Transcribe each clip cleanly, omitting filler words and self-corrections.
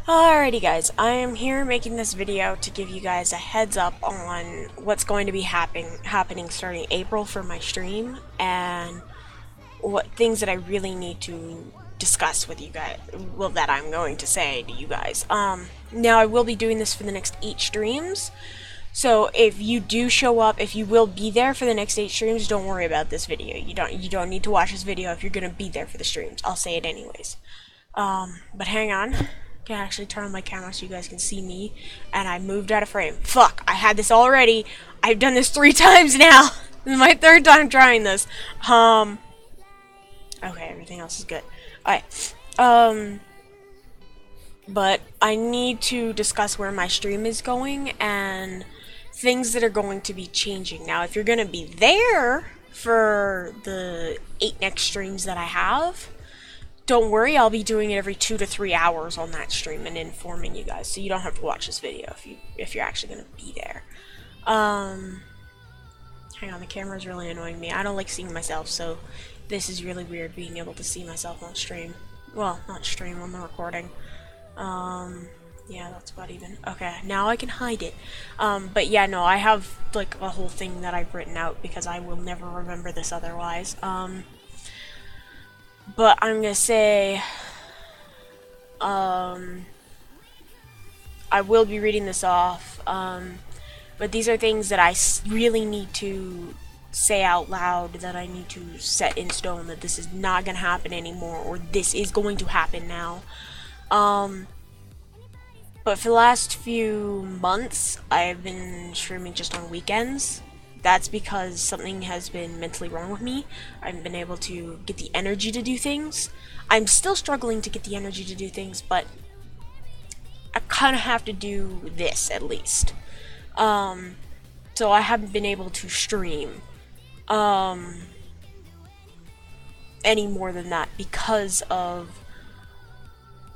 Alrighty guys, I am here making this video to give you guys a heads up on what's going to be happening starting April for my stream, and what things that I really need to discuss with you guys, well, that I'm going to say to you guys. Now I will be doing this for the next 8 streams, so if you do show up, if you will be there for the next 8 streams, don't worry about this video. You don't need to watch this video if you're gonna be there for the streams. I'll say it anyways. But hang on. I can actually turn on my camera so you guys can see me, and I moved out of frame. Fuck, I had this already. I've done this 3 times now. This is my 3rd time trying this. Okay, everything else is good. Alright, but I need to discuss where my stream is going and things that are going to be changing. Now, if you're gonna be there for the 8 next streams that I have, don't worry, I'll be doing it every 2 to 3 hours on that stream and informing you guys, so you don't have to watch this video if you're actually gonna be there. Hang on, the camera's really annoying me. I don't like seeing myself, so this is really weird being able to see myself on stream. Well, not stream, on the recording. Yeah, that's about even. Okay, now I can hide it. But yeah, no, I have like a whole thing that I've written out because I will never remember this otherwise. But I'm gonna say, I will be reading this off, but these are things that I really need to say out loud, that I need to set in stone, that this is not gonna happen anymore, or this is going to happen now. But for the last few months, I've been streaming just on weekends. That's because something has been mentally wrong with me. I haven't been able to get the energy to do things. I'm still struggling to get the energy to do things, but I kind of have to do this at least. So I haven't been able to stream any more than that because of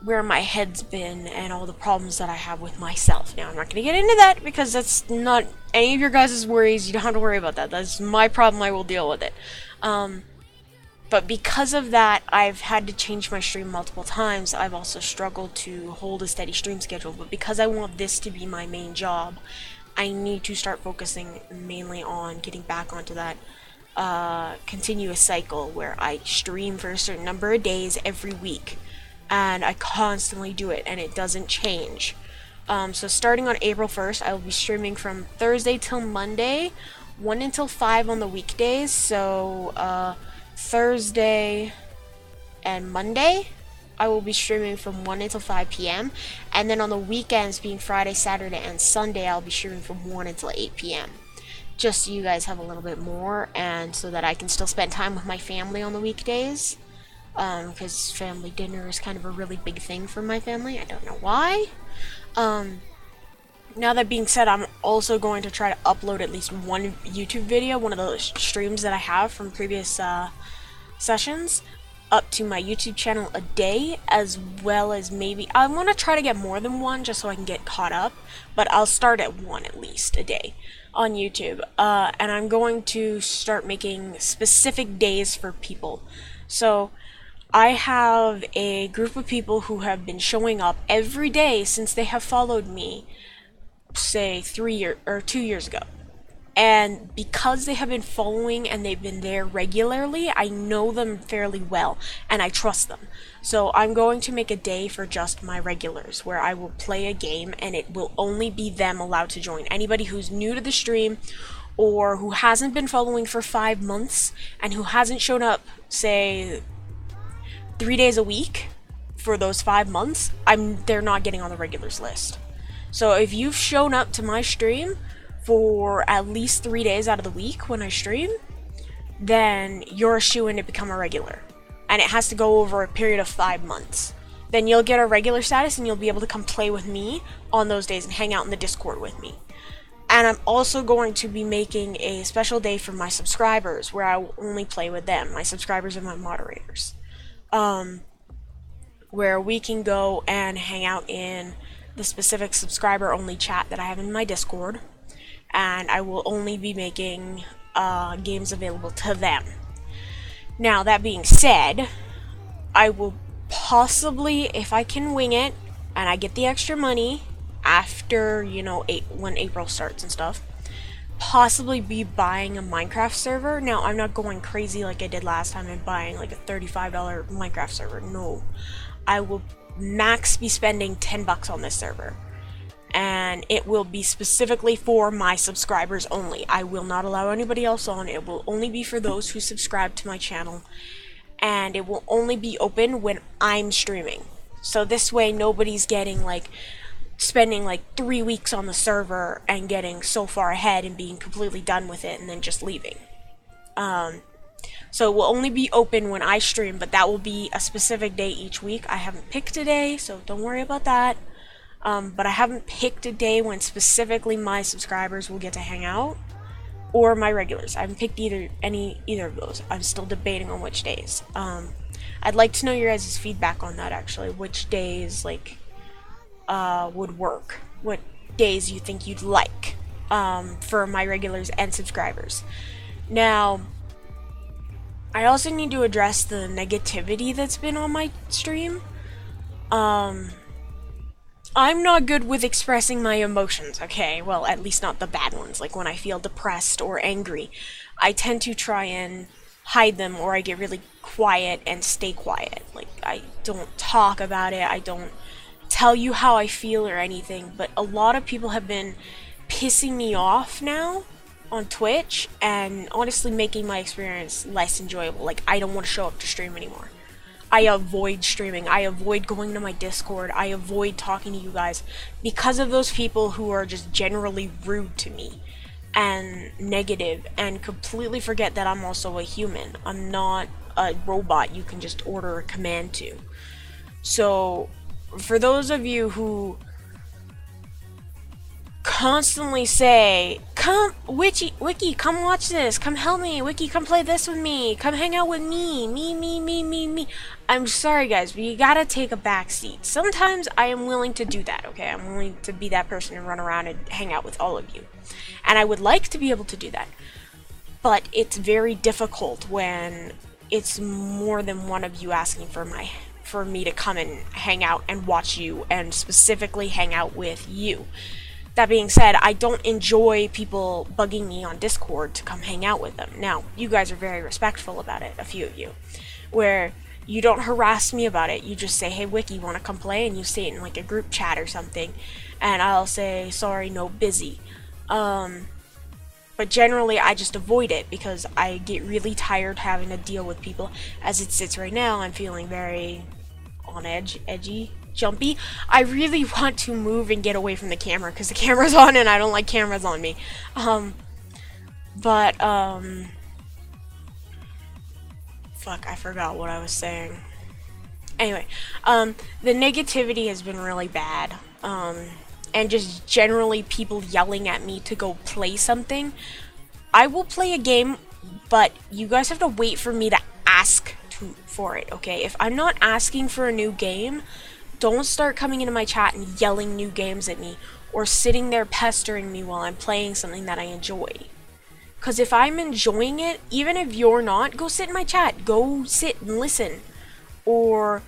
where my head's been and all the problems that I have with myself. Now, I'm not going to get into that because that's not any of your guys' worries. You don't have to worry about that. That's my problem. I will deal with it. But because of that, I've had to change my stream multiple times. I've also struggled to hold a steady stream schedule. But because I want this to be my main job, I need to start focusing mainly on getting back onto that continuous cycle where I stream for a certain number of days every week. And I constantly do it, and it doesn't change. So starting on April 1st, I will be streaming from Thursday till Monday, 1 until 5 on the weekdays. So Thursday and Monday, I will be streaming from 1 until 5 p.m. And then on the weekends, being Friday, Saturday, and Sunday, I'll be streaming from 1 until 8 p.m. Just so you guys have a little bit more, and so that I can still spend time with my family on the weekdays. Because family dinner is kind of a really big thing for my family. I don't know why. Now that being said, I'm also going to try to upload at least one YouTube video, one of those streams that I have from previous sessions, up to my YouTube channel a day, as well as maybe, I want to try to get more than one just so I can get caught up, but I'll start at one at least a day on YouTube. And I'm going to start making specific days for people. So I have a group of people who have been showing up every day since they have followed me, say 2 years ago. And because they have been following and they've been there regularly, I know them fairly well and I trust them. So I'm going to make a day for just my regulars where I will play a game and it will only be them allowed to join. Anybody who's new to the stream or who hasn't been following for 5 months and who hasn't shown up, say 3 days a week for those 5 months, they're not getting on the regulars list. So if you've shown up to my stream for at least 3 days out of the week when I stream, then you're a shoo-in to become a regular. And it has to go over a period of 5 months. Then you'll get a regular status and you'll be able to come play with me on those days and hang out in the Discord with me. And I'm also going to be making a special day for my subscribers where I will only play with them. My subscribers are my moderators. Where we can go and hang out in the specific subscriber-only chat that I have in my Discord, and I will only be making games available to them. Now, that being said, I will possibly, if I can wing it, and I get the extra money after, you know, when April starts and stuff, possibly be buying a Minecraft server. Now, I'm not going crazy like I did last time and buying like a $35 Minecraft server. No. I will max be spending $10 on this server. And it will be specifically for my subscribers only. I will not allow anybody else on. It will only be for those who subscribe to my channel. And it will only be open when I'm streaming. So this way nobody's getting like spending like 3 weeks on the server and getting so far ahead and being completely done with it and then just leaving. So it will only be open when I stream, but that will be a specific day each week. I haven't picked a day, so don't worry about that. But I haven't picked a day when specifically my subscribers will get to hang out, or my regulars. I haven't picked either of those. I'm still debating on which days. I'd like to know your guys' feedback on that, actually. Which days, like, would work. What days you think you'd like, for my regulars and subscribers. Now, I also need to address the negativity that's been on my stream. I'm not good with expressing my emotions, okay? Well, at least not the bad ones, like when I feel depressed or angry. I tend to try and hide them, or I get really quiet and stay quiet. Like, I don't talk about it, I don't tell you how I feel or anything, but a lot of people have been pissing me off now on Twitch, and honestly making my experience less enjoyable. Like, I don't want to show up to stream anymore. I avoid streaming. I avoid going to my Discord. I avoid talking to you guys because of those people who are just generally rude to me and negative and completely forget that I'm also a human. I'm not a robot you can just order a command to. So, for those of you who constantly say, come, Wiki, come watch this, come help me, Wiki, come play this with me, come hang out with me. I'm sorry guys, but you gotta take a back seat. Sometimes I am willing to do that, okay? I'm willing to be that person and run around and hang out with all of you. And I would like to be able to do that. But it's very difficult when it's more than one of you asking for me to come and hang out and watch you, and specifically hang out with you. That being said, I don't enjoy people bugging me on Discord to come hang out with them. Now, you guys are very respectful about it, a few of you, where you don't harass me about it. You just say, hey, Wiki, wanna come play? And you say it in like a group chat or something, and I'll say, sorry, no, busy. But generally, I just avoid it because I get really tired having to deal with people. As it sits right now, I'm feeling very on edgy, jumpy. I really want to move and get away from the camera because the camera's on and I don't like cameras on me. Fuck, I forgot what I was saying. Anyway, the negativity has been really bad. And just generally people yelling at me to go play something. I will play a game, but you guys have to wait for me to ask for it, okay? If I'm not asking for a new game, don't start coming into my chat and yelling new games at me, or sitting there pestering me while I'm playing something that I enjoy. Because if I'm enjoying it, even if you're not, go sit in my chat. Go sit and listen. Or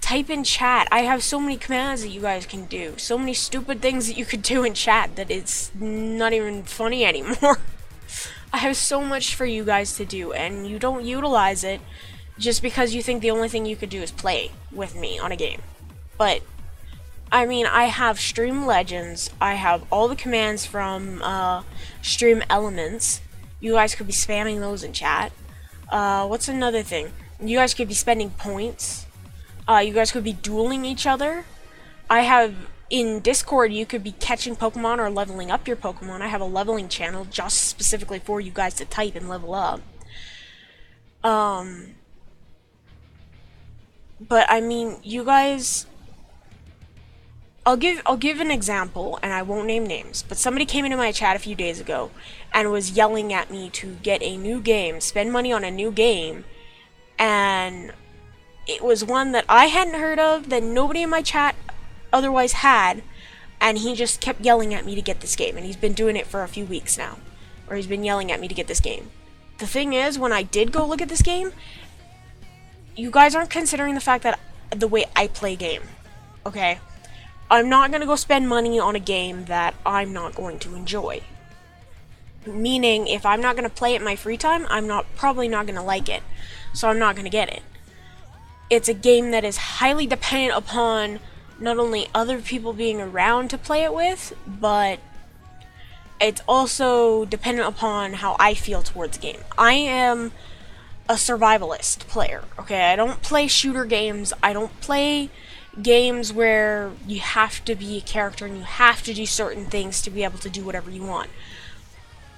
type in chat. I have so many commands that you guys can do. So many stupid things that you could do in chat that it's not even funny anymore. I have so much for you guys to do, and you don't utilize it just because you think the only thing you could do is play with me on a game. But, I mean, I have Stream Legends, I have all the commands from Stream Elements. You guys could be spamming those in chat. What's another thing? You guys could be spending points. You guys could be dueling each other. I have, in Discord, you could be catching Pokemon or leveling up your Pokemon. I have a leveling channel just specifically for you guys to type and level up. But, I mean, you guys... I'll give an example, and I won't name names, but somebody came into my chat a few days ago and was yelling at me to get a new game, spend money on a new game, and it was one that I hadn't heard of, that nobody in my chat otherwise had, and he just kept yelling at me to get this game, and he's been doing it for a few weeks now, or he's been yelling at me to get this game. The thing is, when I did go look at this game, you guys aren't considering the fact that the way I play game, okay? I'm not going to go spend money on a game that I'm not going to enjoy. Meaning, if I'm not going to play it in my free time, probably not going to like it. So I'm not going to get it. It's a game that is highly dependent upon not only other people being around to play it with, but it's also dependent upon how I feel towards the game. I am a survivalist player, okay? I don't play shooter games. I don't play games where you have to be a character and you have to do certain things to be able to do whatever you want.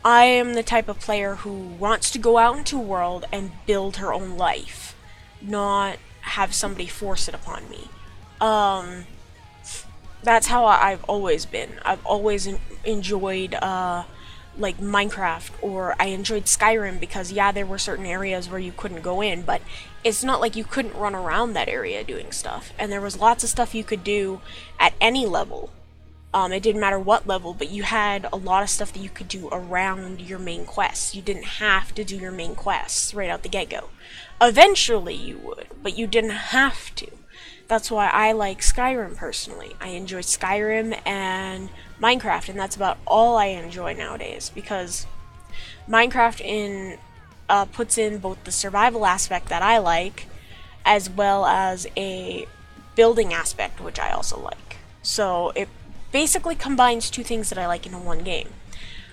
I am the type of player who wants to go out into a world and build her own life, not have somebody force it upon me. That's how I've always been. I've always enjoyed like Minecraft, or I enjoyed Skyrim because, yeah, there were certain areas where you couldn't go in, but it's not like you couldn't run around that area doing stuff, and there was lots of stuff you could do at any level. It didn't matter what level, but you had a lot of stuff that you could do around your main quests. You didn't have to do your main quests right out the get-go. Eventually you would, but you didn't have to. That's why I like Skyrim personally. I enjoy Skyrim and Minecraft, and that's about all I enjoy nowadays, because Minecraft puts in both the survival aspect that I like, as well as a building aspect, which I also like. So it basically combines two things that I like into one game.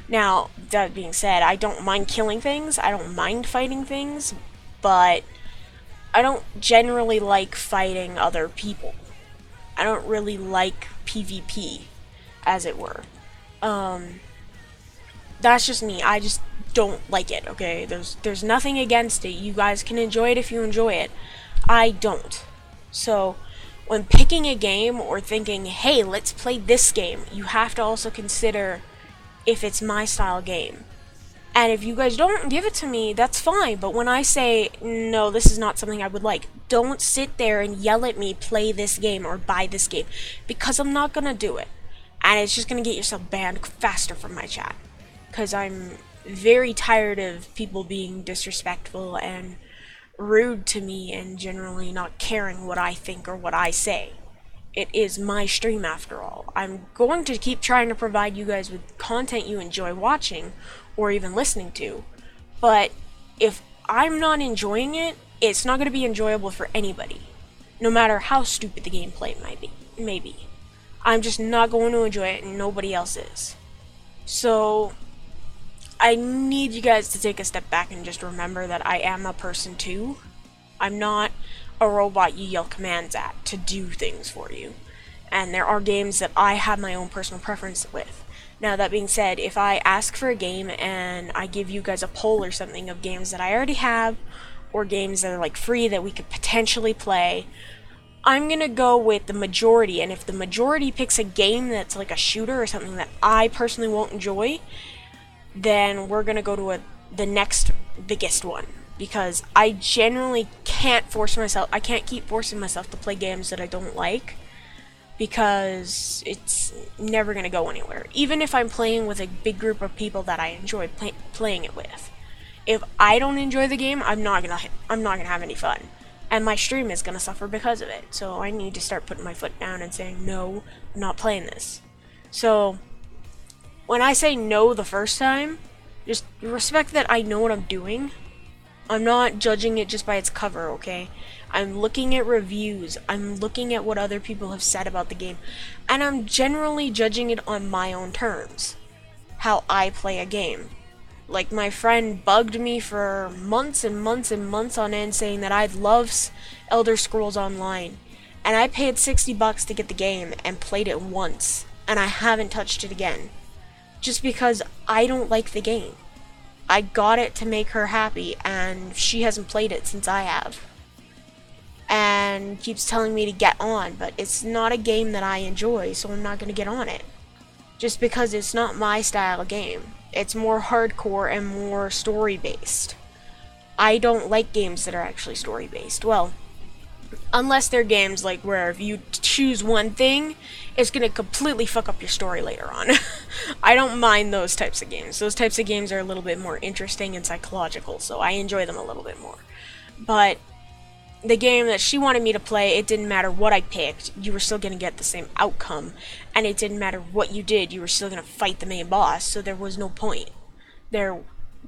Now, that being said, I don't mind killing things, I don't mind fighting things, but I don't generally like fighting other people. I don't really like PvP, as it were. That's just me. I just don't like it, okay? There's nothing against it. You guys can enjoy it if you enjoy it. I don't. So, when picking a game or thinking, hey, let's play this game, you have to also consider if it's my style game. And if you guys don't give it to me, that's fine. But when I say, no, this is not something I would like, don't sit there and yell at me, play this game or buy this game, because I'm not going to do it. And it's just going to get yourself banned faster from my chat. Because I'm very tired of people being disrespectful and rude to me and generally not caring what I think or what I say. It is my stream after all. I'm going to keep trying to provide you guys with content you enjoy watching or even listening to, but if I'm not enjoying it, it's not going to be enjoyable for anybody, no matter how stupid the gameplay may be. I'm just not going to enjoy it, and nobody else is. So I need you guys to take a step back and just remember that I am a person too. I'm not a robot you yell commands at to do things for you. And there are games that I have my own personal preference with. Now, that being said, if I ask for a game and I give you guys a poll or something of games that I already have, or games that are like free that we could potentially play, I'm gonna go with the majority. And if the majority picks a game that's like a shooter or something that I personally won't enjoy, then we're gonna go to the next biggest one. Because I generally can't I can't keep forcing myself to play games that I don't like, because it's never going to go anywhere. Even if I'm playing with a big group of people that I enjoy playing it with. If I don't enjoy the game, I'm not going to have any fun. And my stream is going to suffer because of it. So I need to start putting my foot down and saying, no, I'm not playing this. So when I say no the first time, just respect that I know what I'm doing. I'm not judging it just by its cover, okay? I'm looking at reviews, I'm looking at what other people have said about the game, and I'm generally judging it on my own terms. How I play a game. Like, my friend bugged me for months and months and months on end saying that I love Elder Scrolls Online, and I paid $60 to get the game and played it once, and I haven't touched it again. Just because I don't like the game. I got it to make her happy, and she hasn't played it since I have. And keeps telling me to get on, but it's not a game that I enjoy, so I'm not going to get on it. Just because it's not my style of game. It's more hardcore and more story-based. I don't like games that are actually story-based. Well, unless they're games like where if you choose one thing, it's going to completely fuck up your story later on. I don't mind those types of games. Those types of games are a little bit more interesting and psychological, so I enjoy them a little bit more. But the game that she wanted me to play, it didn't matter what I picked, you were still going to get the same outcome, and it didn't matter what you did, you were still going to fight the main boss, so there was no point. There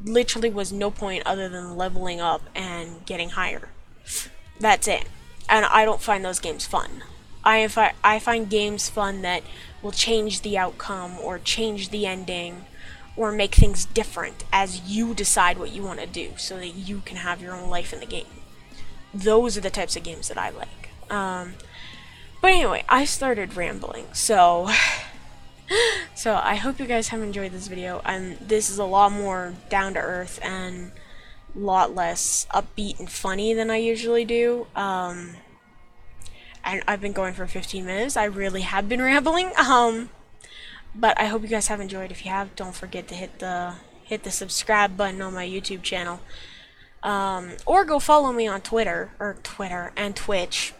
literally was no point other than leveling up and getting higher. That's it. And I don't find those games fun. I find games fun that will change the outcome or change the ending or make things different as you decide what you want to do so that you can have your own life in the game. Those are the types of games that I like. But anyway, I started rambling, so I hope you guys have enjoyed this video. This is a lot more down to earth and a lot less upbeat and funny than I usually do. And I've been going for 15 minutes. I really have been rambling. But I hope you guys have enjoyed. If you have, don't forget to hit the subscribe button on my YouTube channel. Or go follow me on Twitter and Twitch.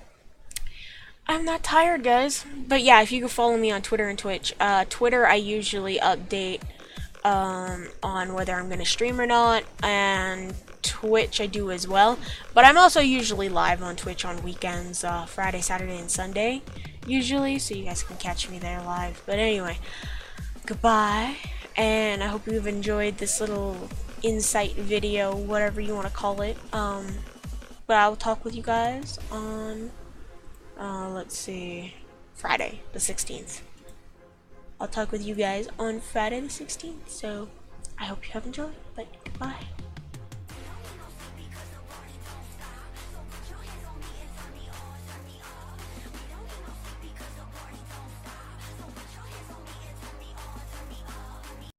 I'm not tired, guys. But yeah, if you can follow me on Twitter and Twitch. Twitter, I usually update on whether I'm going to stream or not, and Twitch I do as well. But I'm also usually live on Twitch on weekends, Friday, Saturday, and Sunday, usually, so you guys can catch me there live. But anyway, goodbye, and I hope you've enjoyed this little insight video, whatever you want to call it. But I'll talk with you guys on, let's see, Friday the 16th. I'll talk with you guys on Friday the 16th, so I hope you have enjoyed, but goodbye.